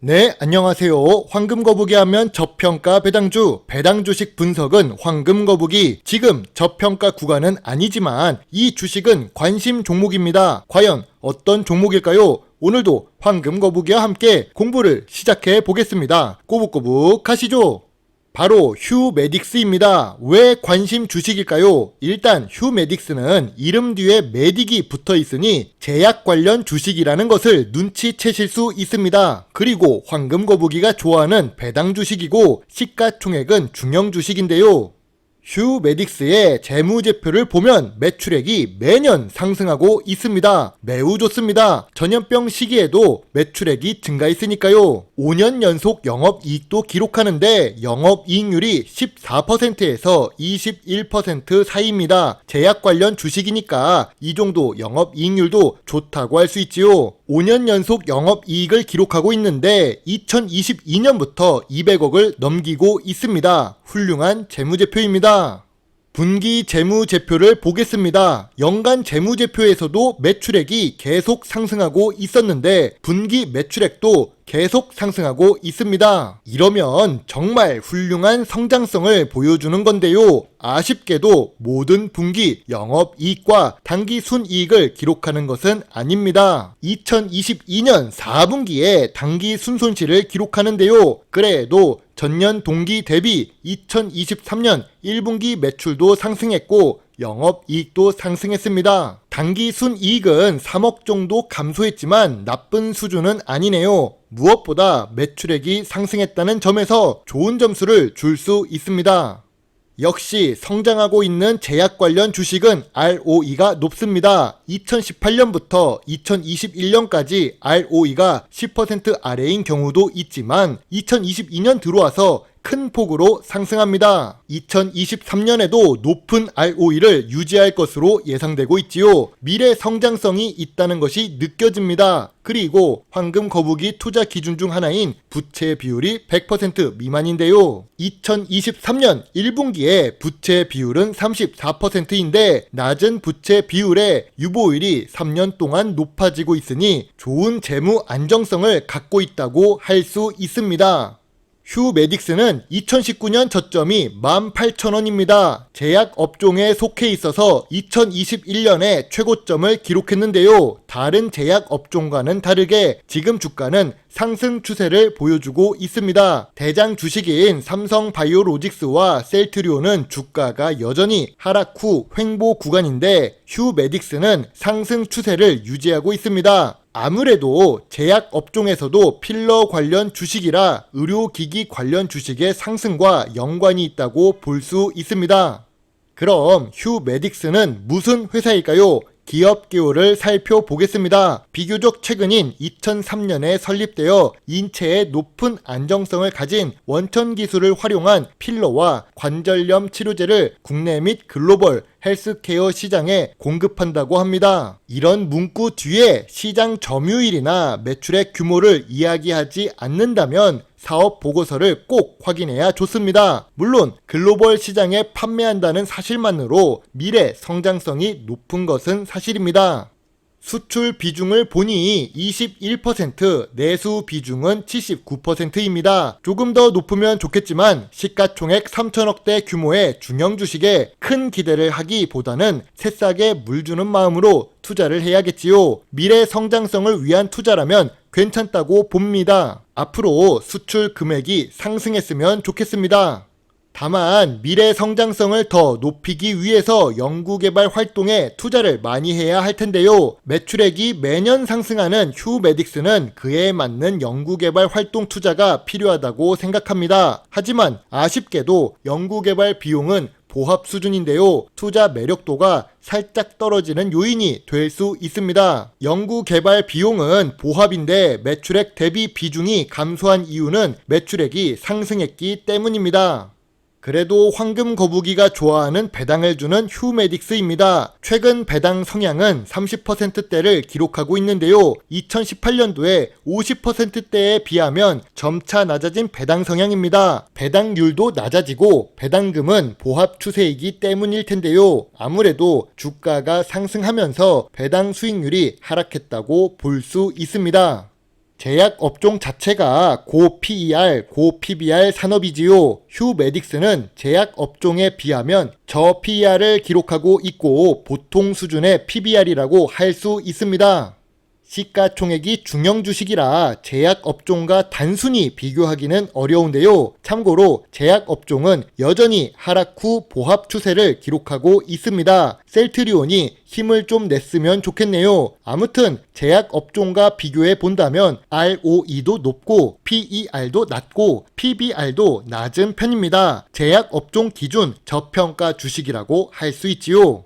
네, 안녕하세요. 황금거북이 하면 저평가 배당주, 배당 주식 분석은 황금거북이. 지금 저평가 구간은 아니지만 이 주식은 관심 종목입니다. 과연 어떤 종목일까요? 오늘도 황금거북이와 함께 공부를 시작해 보겠습니다. 꼬북꼬북 하시죠. 바로 휴메딕스입니다. 왜 관심 주식일까요? 일단 휴메딕스는 이름 뒤에 메딕이 붙어 있으니 제약 관련 주식이라는 것을 눈치채실 수 있습니다. 그리고 황금거북이가 좋아하는 배당 주식이고 시가총액은 중형 주식인데요. 휴메딕스의 재무제표를 보면 매출액이 매년 상승하고 있습니다. 매우 좋습니다. 전염병 시기에도 매출액이 증가했으니까요. 5년 연속 영업이익도 기록하는데 영업이익률이 14%에서 21% 사이입니다. 제약 관련 주식이니까 이 정도 영업이익률도 좋다고 할 수 있지요. 5년 연속 영업이익을 기록하고 있는데 2022년부터 200억을 넘기고 있습니다. 훌륭한 재무제표입니다. 분기 재무제표를 보겠습니다. 연간 재무제표에서도 매출액이 계속 상승하고 있었는데 분기 매출액도 계속 상승하고 있습니다. 이러면 정말 훌륭한 성장성을 보여주는 건데요. 아쉽게도 모든 분기 영업이익과 당기 순이익을 기록하는 것은 아닙니다. 2022년 4분기에 당기 순손실을 기록하는데요. 그래도 전년 동기 대비 2023년 1분기 매출도 상승했고 영업이익도 상승했습니다. 당기 순이익은 3억 정도 감소했지만 나쁜 수준은 아니네요. 무엇보다 매출액이 상승했다는 점에서 좋은 점수를 줄 수 있습니다. 역시 성장하고 있는 제약 관련 주식은 ROE가 높습니다. 2018년부터 2021년까지 ROE가 10% 아래인 경우도 있지만 2022년 들어와서 큰 폭으로 상승합니다. 2023년에도 높은 ROE를 유지할 것으로 예상되고 있지요. 미래 성장성이 있다는 것이 느껴집니다. 그리고 황금거북이 투자 기준 중 하나인 부채 비율이 100% 미만인데요. 2023년 1분기에 부채 비율은 34%인데 낮은 부채 비율에 유보율이 3년 동안 높아지고 있으니 좋은 재무 안정성을 갖고 있다고 할 수 있습니다. 휴메딕스는 2019년 저점이 18,000원입니다. 제약 업종에 속해 있어서 2021년에 최고점을 기록했는데요. 다른 제약 업종과는 다르게 지금 주가는 상승 추세를 보여주고 있습니다. 대장 주식인 삼성바이오로직스와 셀트리온은 주가가 여전히 하락 후 횡보 구간인데 휴메딕스는 상승 추세를 유지하고 있습니다. 아무래도 제약 업종에서도 필러 관련 주식이라 의료기기 관련 주식의 상승과 연관이 있다고 볼 수 있습니다. 그럼 휴메딕스는 무슨 회사일까요? 기업 기호를 살펴보겠습니다. 비교적 최근인 2003년에 설립되어 인체의 높은 안정성을 가진 원천 기술을 활용한 필러와 관절염 치료제를 국내 및 글로벌 헬스케어 시장에 공급한다고 합니다. 이런 문구 뒤에 시장 점유율이나 매출액 규모를 이야기하지 않는다면 사업 보고서를 꼭 확인해야 좋습니다. 물론 글로벌 시장에 판매한다는 사실만으로 미래 성장성이 높은 것은 사실입니다. 수출 비중을 보니 21%, 내수 비중은 79%입니다. 조금 더 높으면 좋겠지만 시가총액 3천억대 규모의 중형 주식에 큰 기대를 하기보다는 새싹에 물 주는 마음으로 투자를 해야겠지요. 미래 성장성을 위한 투자라면 괜찮다고 봅니다. 앞으로 수출 금액이 상승했으면 좋겠습니다. 다만 미래 성장성을 더 높이기 위해서 연구개발 활동에 투자를 많이 해야 할 텐데요. 매출액이 매년 상승하는 휴메딕스는 그에 맞는 연구개발 활동 투자가 필요하다고 생각합니다. 하지만 아쉽게도 연구개발 비용은 보합 수준인데요. 투자 매력도가 살짝 떨어지는 요인이 될 수 있습니다. 연구개발 비용은 보합인데 매출액 대비 비중이 감소한 이유는 매출액이 상승했기 때문입니다. 그래도 황금거북이가 좋아하는 배당을 주는 휴메딕스입니다. 최근 배당 성향은 30%대를 기록하고 있는데요. 2018년도에 50%대에 비하면 점차 낮아진 배당 성향입니다. 배당률도 낮아지고 배당금은 보합 추세이기 때문일 텐데요. 아무래도 주가가 상승하면서 배당 수익률이 하락했다고 볼 수 있습니다. 제약업종 자체가 고 PER, 고 PBR 산업이지요. 휴메딕스는 제약업종에 비하면 저 PER을 기록하고 있고 보통 수준의 PBR이라고 할 수 있습니다. 시가총액이 중형 주식이라 제약업종과 단순히 비교하기는 어려운데요. 참고로 제약업종은 여전히 하락 후 보합 추세를 기록하고 있습니다. 셀트리온이 힘을 좀 냈으면 좋겠네요. 아무튼 제약업종과 비교해 본다면 ROE도 높고 PER도 낮고 PBR도 낮은 편입니다. 제약업종 기준 저평가 주식이라고 할 수 있지요.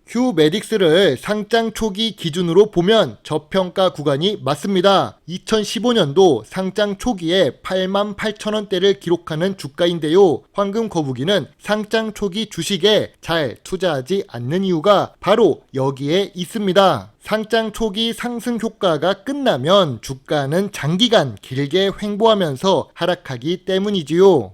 휴메딕스를 상장 초기 기준으로 보면 저평가 구간이 맞습니다. 2015년도 상장 초기에 88,000원대를 기록하는 주가인데요. 황금거북이는 상장 초기 주식에 잘 투자하지 않는 이유가 바로 여기에 있습니다. 상장 초기 상승 효과가 끝나면 주가는 장기간 길게 횡보하면서 하락하기 때문이지요.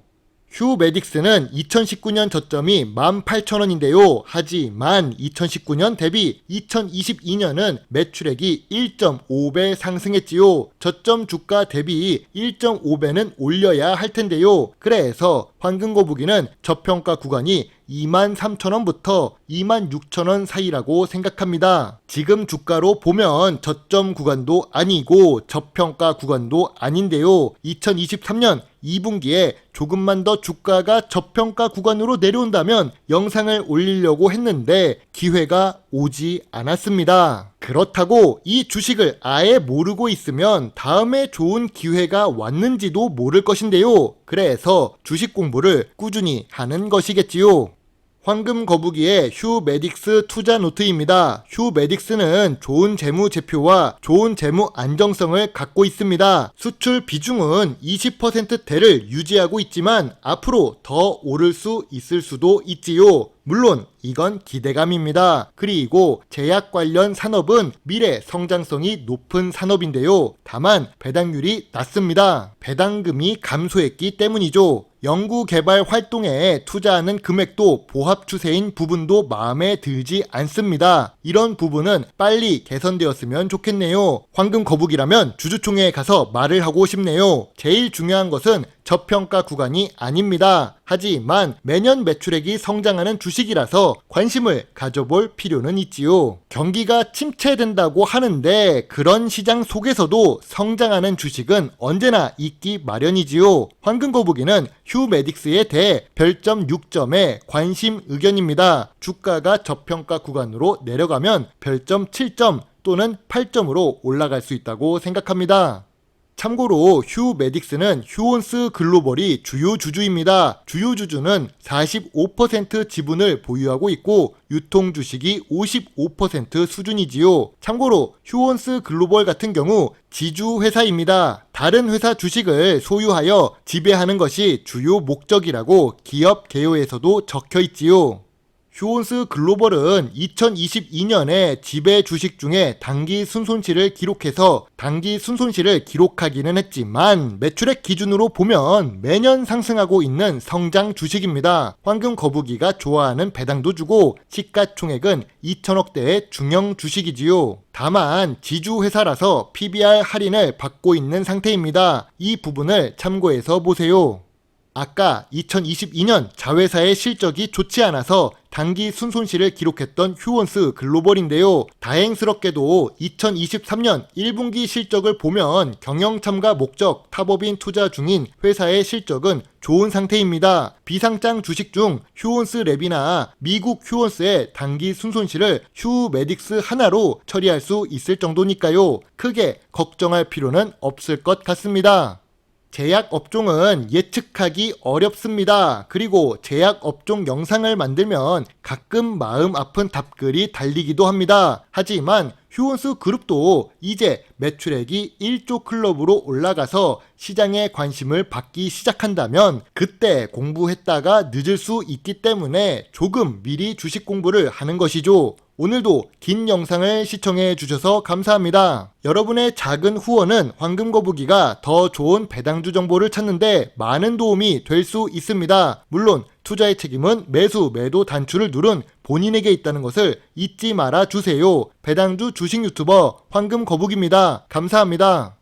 휴메딕스는 2019년 저점이 18,000원인데요. 하지만 2019년 대비 2022년은 매출액이 1.5배 상승했지요. 저점 주가 대비 1.5배는 올려야 할 텐데요. 그래서 황금거북이는 저평가 구간이 23,000원부터 26,000원 사이라고 생각합니다. 지금 주가로 보면 저점 구간도 아니고 저평가 구간도 아닌데요. 2023년 2분기에 조금만 더 주가가 저평가 구간으로 내려온다면 영상을 올리려고 했는데 기회가 오지 않았습니다. 그렇다고 이 주식을 아예 모르고 있으면 다음에 좋은 기회가 왔는지도 모를 것인데요. 그래서 주식 공부를 꾸준히 하는 것이겠지요. 황금거북이의 휴메딕스 투자 노트입니다. 휴메딕스는 좋은 재무제표와 좋은 재무 안정성을 갖고 있습니다. 수출 비중은 20%대를 유지하고 있지만 앞으로 더 오를 수 있을 수도 있지요. 물론 이건 기대감입니다. 그리고 제약 관련 산업은 미래 성장성이 높은 산업인데요. 다만 배당률이 낮습니다. 배당금이 감소했기 때문이죠. 연구개발 활동에 투자하는 금액도 보합 추세인 부분도 마음에 들지 않습니다. 이런 부분은 빨리 개선되었으면 좋겠네요. 황금거북이라면 주주총회에 가서 말을 하고 싶네요. 제일 중요한 것은 저평가 구간이 아닙니다. 하지만 매년 매출액이 성장하는 주식이라서 관심을 가져볼 필요는 있지요. 경기가 침체된다고 하는데 그런 시장 속에서도 성장하는 주식은 언제나 있기 마련이지요. 황금거북이는 휴메딕스에 대해 별점 6점의 관심 의견입니다. 주가가 저평가 구간으로 내려가면 별점 7점 또는 8점으로 올라갈 수 있다고 생각합니다. 참고로 휴메딕스는 휴온스 글로벌이 주요 주주입니다. 주요 주주는 45% 지분을 보유하고 있고 유통 주식이 55% 수준이지요. 참고로 휴온스 글로벌 같은 경우 지주 회사입니다. 다른 회사 주식을 소유하여 지배하는 것이 주요 목적이라고 기업 개요에서도 적혀 있지요. 휴온스 글로벌은 2022년에 지배 주식 중에 단기 순손실을 기록해서 단기 순손실을 기록하기는 했지만 매출액 기준으로 보면 매년 상승하고 있는 성장 주식입니다. 황금거북이가 좋아하는 배당도 주고 시가총액은 2천억대의 중형 주식이지요. 다만 지주회사라서 PBR 할인을 받고 있는 상태입니다. 이 부분을 참고해서 보세요. 아까 2022년 자회사의 실적이 좋지 않아서 단기 순손실을 기록했던 휴온스 글로벌인데요. 다행스럽게도 2023년 1분기 실적을 보면 경영참가 목적 탑업인 투자 중인 회사의 실적은 좋은 상태입니다. 비상장 주식 중 휴온스랩이나 미국 휴온스의 단기 순손실을 휴메딕스 하나로 처리할 수 있을 정도니까요. 크게 걱정할 필요는 없을 것 같습니다. 제약업종은 예측하기 어렵습니다. 그리고 제약업종 영상을 만들면 가끔 마음 아픈 답글이 달리기도 합니다. 하지만 휴온스 그룹도 이제 매출액이 1조 클럽으로 올라가서 시장의 관심을 받기 시작한다면 그때 공부했다가 늦을 수 있기 때문에 조금 미리 주식 공부를 하는 것이죠. 오늘도 긴 영상을 시청해 주셔서 감사합니다. 여러분의 작은 후원은 황금거북이가 더 좋은 배당주 정보를 찾는데 많은 도움이 될 수 있습니다. 물론 투자의 책임은 매수 매도 단추를 누른 본인에게 있다는 것을 잊지 말아 주세요. 배당주 주식 유튜버 황금거북입니다. 감사합니다.